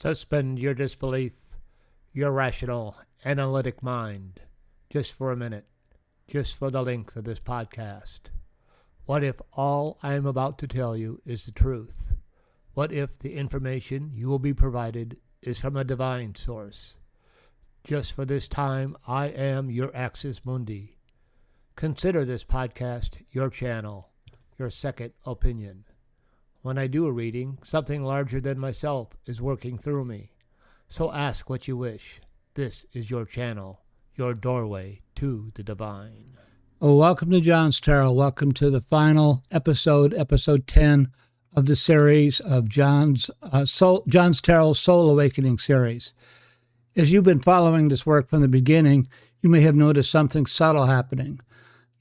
Suspend your disbelief, your rational, analytic mind, just for a minute, just for the length of this podcast. What if all I am about to tell you is the truth? What if the information you will be provided is from a divine source? Just for this time, I am your Axis Mundi. Consider this podcast your channel, your second opinion. When I do a reading, something larger than myself is working through me. So ask what you wish. This is your channel, your doorway to the divine. Oh, welcome to John's Tarot. Welcome to the final episode 10 of the series of John's Tarot Soul Awakening series. As you've been following this work from the beginning, you may have noticed something subtle happening,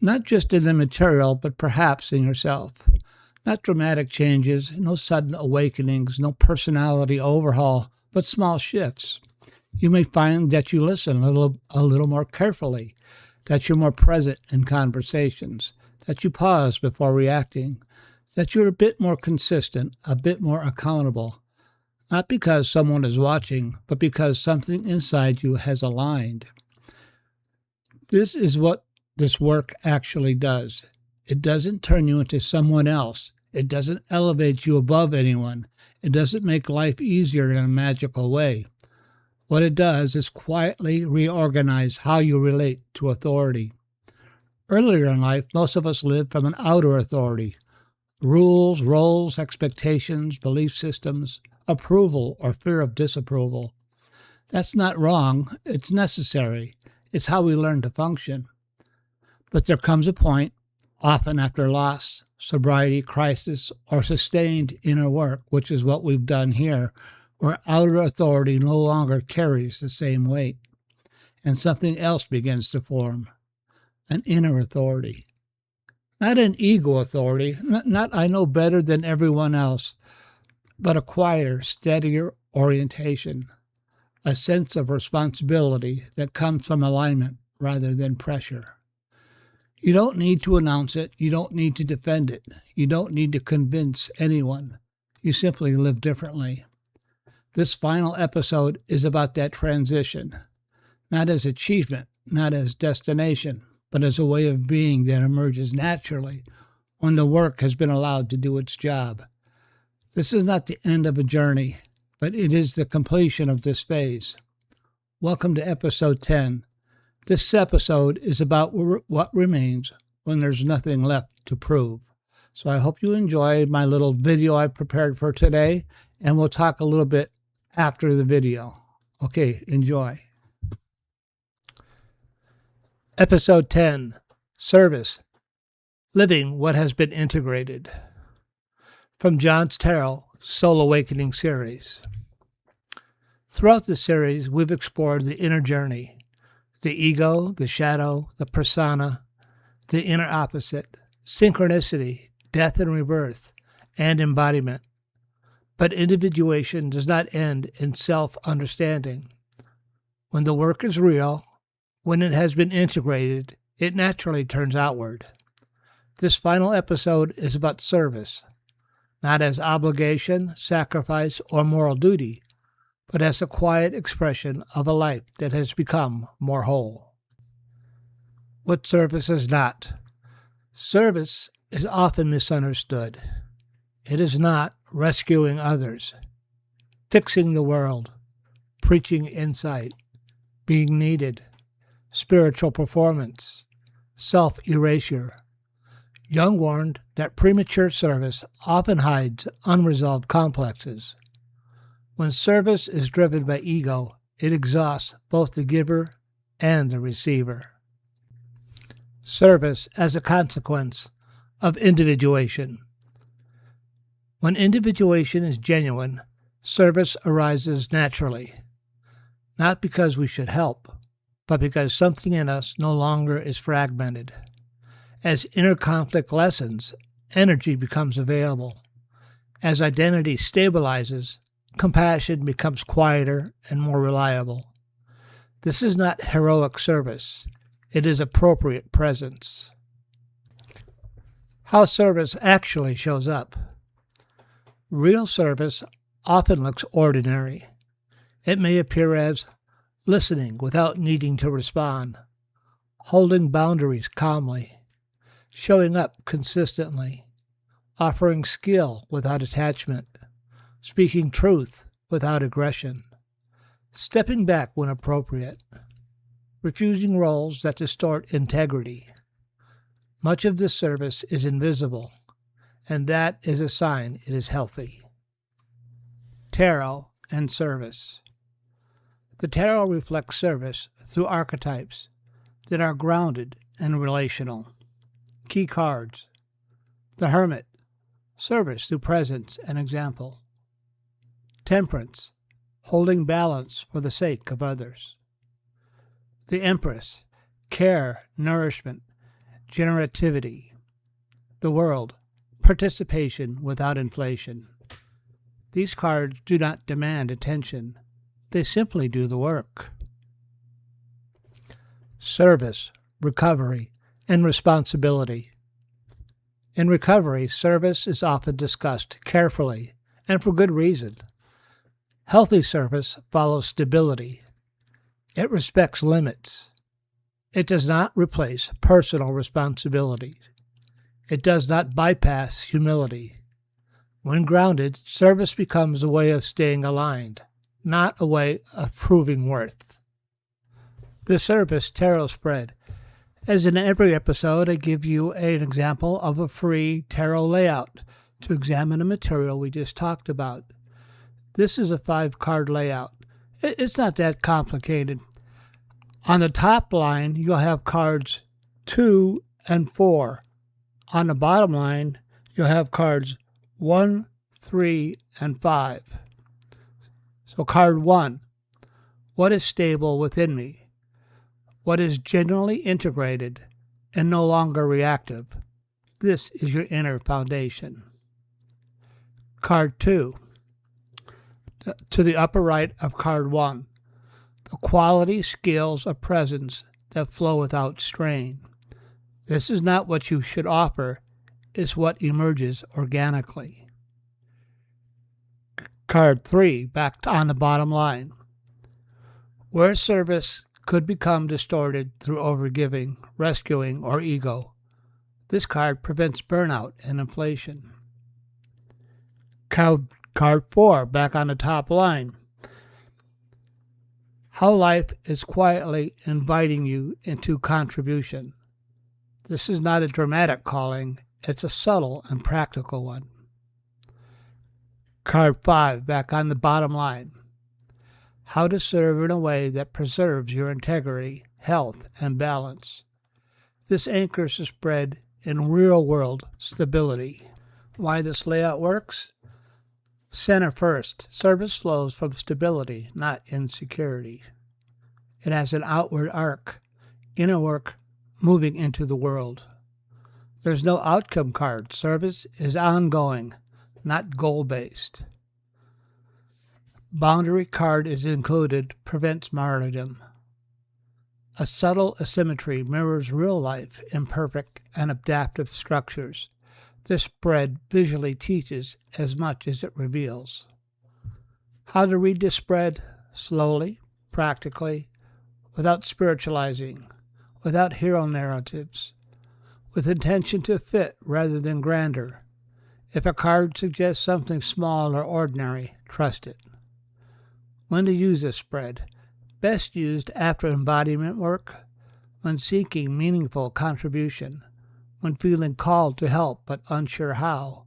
not just in the material, but perhaps in yourself. Not dramatic changes, no sudden awakenings, no personality overhaul, but small shifts. You may find that you listen a little more carefully, that you're more present in conversations, that you pause before reacting, that you're a bit more consistent, a bit more accountable, not because someone is watching, but because something inside you has aligned. This is what this work actually does. It doesn't turn you into someone else. It doesn't elevate you above anyone. It doesn't make life easier in a magical way. What it does is quietly reorganize how you relate to authority. Earlier in life, most of us lived from an outer authority. Rules, roles, expectations, belief systems, approval or fear of disapproval. That's not wrong. It's necessary. It's how we learn to function. But there comes a point, often after loss, sobriety, crisis, or sustained inner work, which is what we've done here, where outer authority no longer carries the same weight, and something else begins to form, an inner authority. Not an ego authority, not I know better than everyone else, but a quieter, steadier orientation, a sense of responsibility that comes from alignment rather than pressure. You don't need to announce it. You don't need to defend it. You don't need to convince anyone. You simply live differently. This final episode is about that transition, not as achievement, not as destination, but as a way of being that emerges naturally when the work has been allowed to do its job. This is not the end of a journey, but it is the completion of this phase. Welcome to episode 10. This episode is about what remains when there's nothing left to prove. So I hope you enjoyed my little video I prepared for today, and we'll talk a little bit after the video. Okay, enjoy. Episode 10, Service, Living What Has Been Integrated. From John's Tarot Soul Awakening series. Throughout the series, we've explored the inner journey, the ego, the shadow, the persona, the inner opposite, synchronicity, death and rebirth, and embodiment. But individuation does not end in self-understanding. When the work is real, when it has been integrated, it naturally turns outward. This final episode is about service, not as obligation, sacrifice, or moral duty, but as a quiet expression of a life that has become more whole. What service is not? Service is often misunderstood. It is not rescuing others, fixing the world, preaching insight, being needed, spiritual performance, self-erasure. Jung warned that premature service often hides unresolved complexes. When service is driven by ego, it exhausts both the giver and the receiver. Service as a consequence of individuation. When individuation is genuine, service arises naturally, not because we should help, but because something in us no longer is fragmented. As inner conflict lessens, energy becomes available. As identity stabilizes, compassion becomes quieter and more reliable. This is not heroic service. It is appropriate presence. How service actually shows up. Real service often looks ordinary. It may appear as listening without needing to respond, holding boundaries calmly, showing up consistently, offering skill without attachment, speaking truth without aggression, stepping back when appropriate, refusing roles that distort integrity. Much of this service is invisible, and that is a sign it is healthy. Tarot and service. The tarot reflects service through archetypes that are grounded and relational. Key cards. The Hermit, service through presence and example. Temperance, holding balance for the sake of others. The Empress, care, nourishment, generativity. The World, participation without inflation. These cards do not demand attention. They simply do the work. Service, recovery, and responsibility. In recovery, service is often discussed carefully and for good reason. Healthy service follows stability. It respects limits. It does not replace personal responsibility. It does not bypass humility. When grounded, service becomes a way of staying aligned, not a way of proving worth. The Service Tarot Spread. As in every episode, I give you an example of a free tarot layout to examine a material we just talked about. This is a 5-card layout. It's not that complicated. On the top line, you'll have cards 2 and 4. On the bottom line, you'll have cards 1, 3, and 5. So card 1, what is stable within me? What is genuinely integrated and no longer reactive? This is your inner foundation. Card 2, to the upper right of card 1, the quality skills of presence that flow without strain. This is not what you should offer, it's what emerges organically. Card 3, back on the bottom line. Where service could become distorted through overgiving, rescuing, or ego. This card prevents burnout and inflation. Card 4, back on the top line. How life is quietly inviting you into contribution. This is not a dramatic calling, it's a subtle and practical one. Card 5, back on the bottom line. How to serve in a way that preserves your integrity, health, and balance. This anchors the spread in real-world stability. Why this layout works? Center first. Service flows from stability, not insecurity. It has an outward arc, inner work moving into the world. There's no outcome card. Service is ongoing, not goal-based. Boundary card is included, prevents martyrdom. A subtle asymmetry mirrors real life, imperfect and adaptive structures. This spread visually teaches as much as it reveals. How to read this spread? Slowly, practically, without spiritualizing, without hero narratives, with intention to fit rather than grandeur. If a card suggests something small or ordinary, trust it. When to use this spread? Best used after embodiment work, when seeking meaningful contribution, when feeling called to help but unsure how,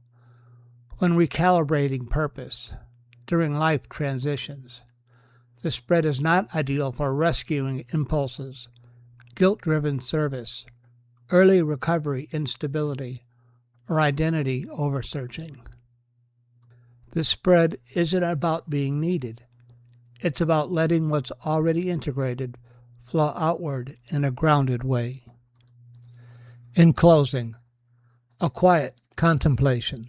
when recalibrating purpose, during life transitions. This spread is not ideal for rescuing impulses, guilt-driven service, early recovery instability, or identity oversearching. This spread isn't about being needed. It's about letting what's already integrated flow outward in a grounded way. In closing, a quiet contemplation.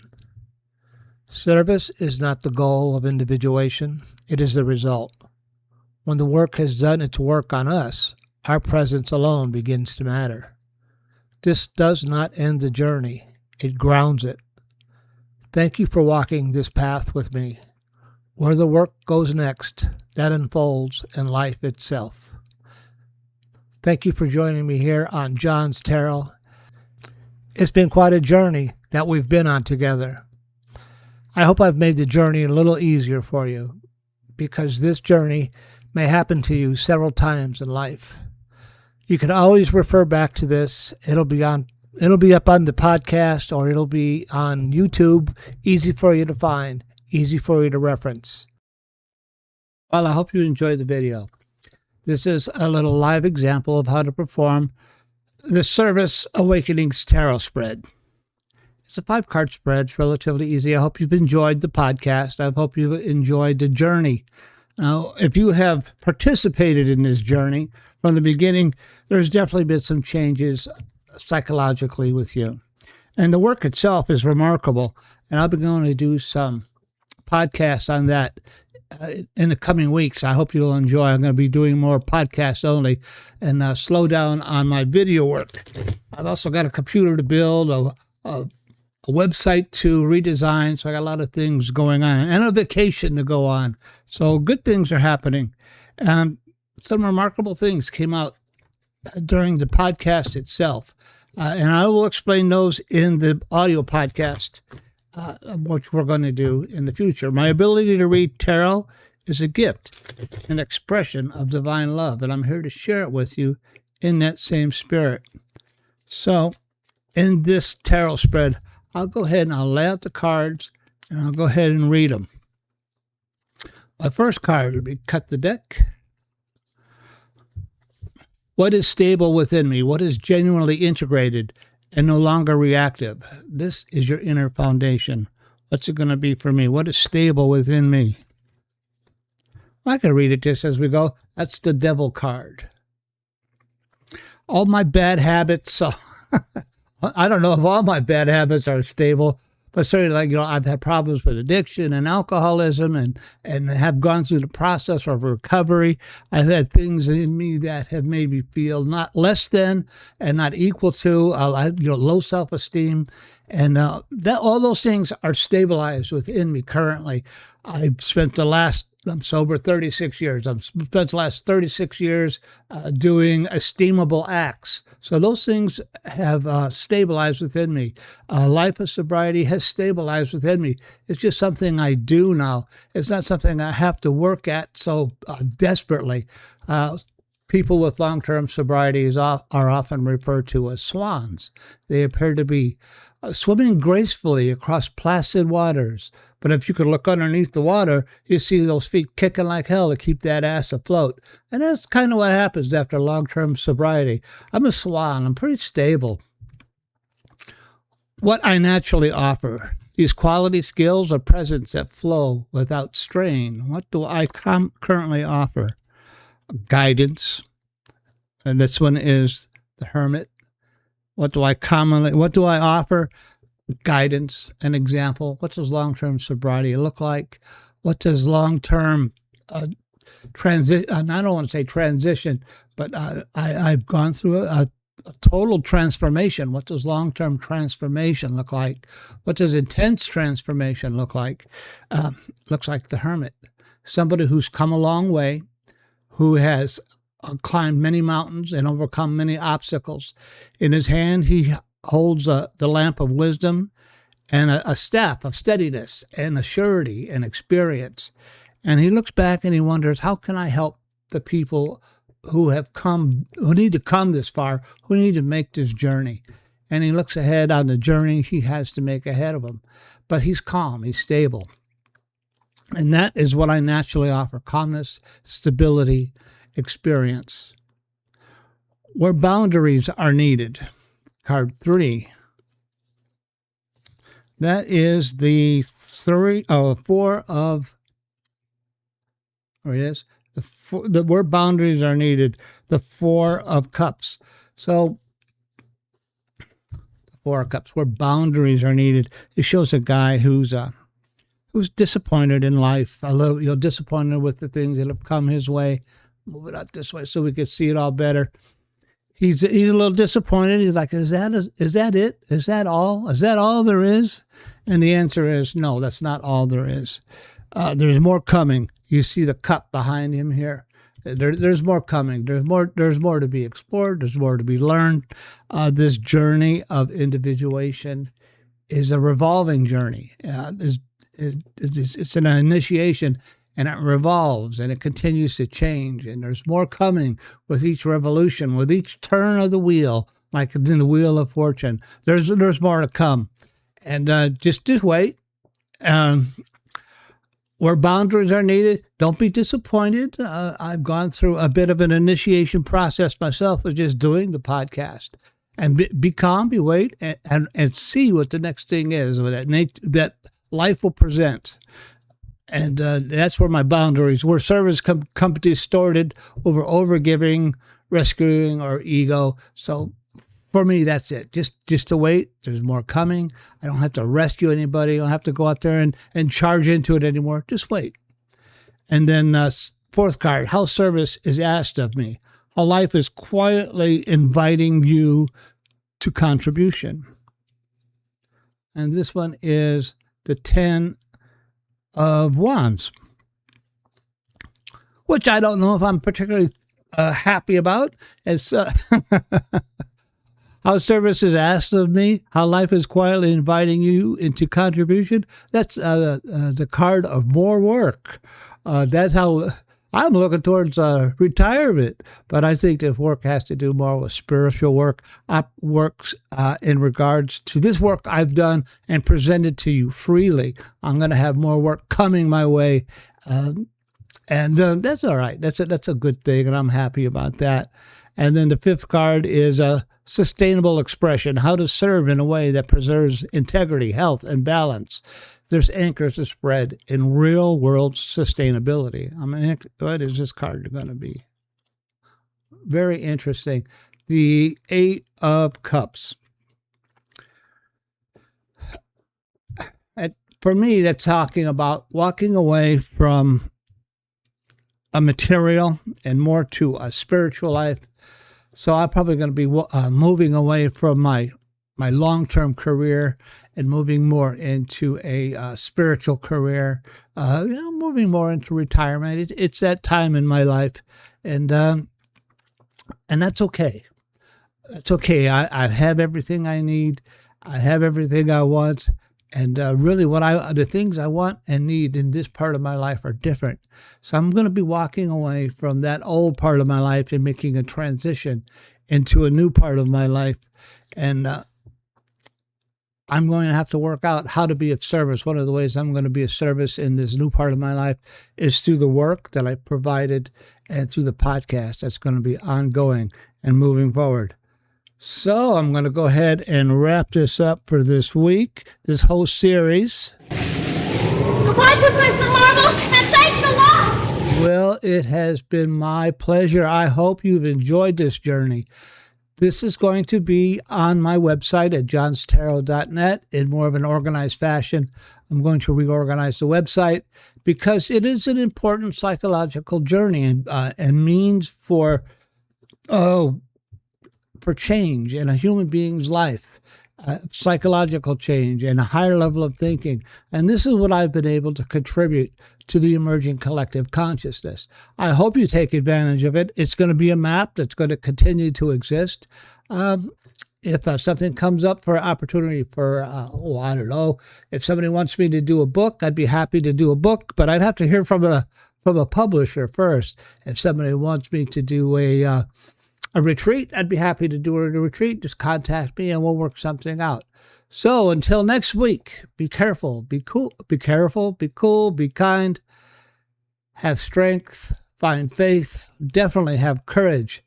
Service is not the goal of individuation, it is the result. When the work has done its work on us, our presence alone begins to matter. This does not end the journey, it grounds it. Thank you for walking this path with me. where the work goes next, that unfolds in life itself. Thank you for joining me here on John's Tarot. It's been quite a journey that we've been on together. I hope I've made the journey a little easier for you, because this journey may happen to you several times in life. You can always refer back to this. It'll be up on the podcast, or it'll be on YouTube. Easy for you to find, easy for you to reference. Well, I hope you enjoyed the video. This is a little live example of how to perform the Service Awakenings Tarot spread. It's a 5-card spread. It's relatively easy. I hope you've enjoyed the podcast. I hope you've enjoyed the journey. Now, if you have participated in this journey from the beginning, there's definitely been some changes psychologically with you. And the work itself is remarkable. And I'll be going to do some podcasts on that in the coming weeks. I hope you'll enjoy. I'm going to be doing more podcasts only and slow down on my video work. I've also got a computer to build, a website to redesign, so I got a lot of things going on, and a vacation to go on. So good things are happening. Some remarkable things came out during the podcast itself, and I will explain those in the audio podcast, which we're going to do in the future. My ability to read tarot is a gift, an expression of divine love, and I'm here to share it with you in that same spirit. So in this tarot spread, I'll go ahead and I'll lay out the cards, and I'll go ahead and read them. My first card will be Cut the Deck. What is stable within me? What is genuinely integrated and no longer reactive? This is your inner foundation. What's it going to be for me? What is stable within me? I can read it just as we go. That's the Devil card. All my bad habits... I don't know if all my bad habits are stable, but certainly, I've had problems with addiction and alcoholism and have gone through the process of recovery. I've had things in me that have made me feel not less than and not equal to, low self-esteem. And that all those things are stabilized within me currently. I'm sober 36 years. I've spent the last 36 years doing esteemable acts. So those things have stabilized within me. Life of sobriety has stabilized within me. It's just something I do now. It's not something I have to work at so desperately. People with long-term sobriety are often referred to as swans. They appear to be swimming gracefully across placid waters. But if you could look underneath the water, you see those feet kicking like hell to keep that ass afloat. And that's kind of what happens after long-term sobriety. I'm a swan. I'm pretty stable. What I naturally offer. These quality skills are presence that flow without strain. What do I currently offer? Guidance. And this one is the Hermit. What do I offer? Guidance, an example. What does long-term sobriety look like? What does long-term transition, I don't want to say transition, but I've gone through a total transformation. What does long-term transformation look like? What does intense transformation look like? Looks like the Hermit. Somebody who's come a long way, who has climbed many mountains and overcome many obstacles. In his hand, he holds the lamp of wisdom and a staff of steadiness and a surety and experience. And he looks back and he wonders, how can I help the people who need to come this far, who need to make this journey? And he looks ahead on the journey he has to make ahead of him. But he's calm, he's stable. And that is what I naturally offer: calmness, stability, experience. Where boundaries are needed. Card 3. That is the 4 of, where boundaries are needed, the 4 of Cups. So, the 4 of Cups, where boundaries are needed. It shows a guy who's disappointed in life, a little, disappointed with the things that have come his way. Move it out this way so we can see it all better. He's a little disappointed. He's like, is that it? Is that all? Is that all there is? And the answer is no, that's not all there is. There's more coming. You see the cup behind him here. There's more coming. There's more to be explored. There's more to be learned. This journey of individuation is a revolving journey. It's an initiation, and it revolves, and it continues to change. And there's more coming with each revolution, with each turn of the wheel, like in the Wheel of Fortune. There's more to come, and just wait. Where boundaries are needed, don't be disappointed. I've gone through a bit of an initiation process myself of just doing the podcast. And be calm, wait, and see what the next thing is that life will present. And that's where my boundaries, where service come distorted over overgiving, rescuing, or ego. So for me, that's it. Just to wait. There's more coming. I don't have to rescue anybody. I don't have to go out there and charge into it anymore. Just wait. And then fourth card, how service is asked of me. How life is quietly inviting you to contribution. And this one is the 10 of Wands, which I don't know if I'm particularly happy about. As how service is asked of me, how life is quietly inviting you into contribution. That's the card of more work. That's how I'm looking towards retirement, but I think if work has to do more with spiritual work, works in regards to this work I've done and presented to you freely. I'm going to have more work coming my way, and that's all right. That's a good thing, and I'm happy about that. And then the fifth card is a sustainable expression, how to serve in a way that preserves integrity, health, and balance. There's anchors to spread in real world sustainability. I mean, what is this card going to be? Very interesting. The 8 of Cups. For me, that's talking about walking away from a material and more to a spiritual life. So I'm probably going to be moving away from my long-term career and moving more into a spiritual career, moving more into retirement. It's that time in my life, and that's okay. That's okay. I have everything I need. I have everything I want. And really the things I want and need in this part of my life are different. So I'm going to be walking away from that old part of my life and making a transition into a new part of my life. And I'm going to have to work out how to be of service. One of the ways I'm going to be of service in this new part of my life is through the work that I provided and through the podcast that's going to be ongoing and moving forward. So I'm going to go ahead and wrap this up for this week, this whole series. Goodbye, Professor Marvel, and thanks a lot. Well, it has been my pleasure. I hope you've enjoyed this journey. This is going to be on my website at johnstarot.net in more of an organized fashion. I'm going to reorganize the website because it is an important psychological journey and means for change in a human being's life, psychological change and a higher level of thinking. And this is what I've been able to contribute to the emerging collective consciousness. I hope you take advantage of it. It's going to be a map that's going to continue to exist. If something comes up for opportunity for, I don't know, if somebody wants me to do a book, I'd be happy to do a book, but I'd have to hear from a publisher first. If somebody wants me to do a retreat, I'd be happy to do a retreat. Just contact me and we'll work something out. So until next week, be careful, be cool, be cool, be kind, have strength, find faith, definitely have courage.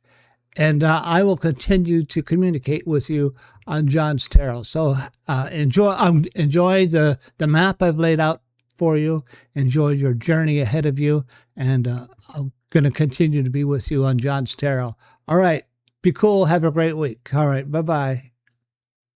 And I will continue to communicate with you on John's Tarot. So enjoy the map I've laid out for you. Enjoy your journey ahead of you. And I'm going to continue to be with you on John's Tarot. All right. Be cool. Have a great week. All right. Bye-bye.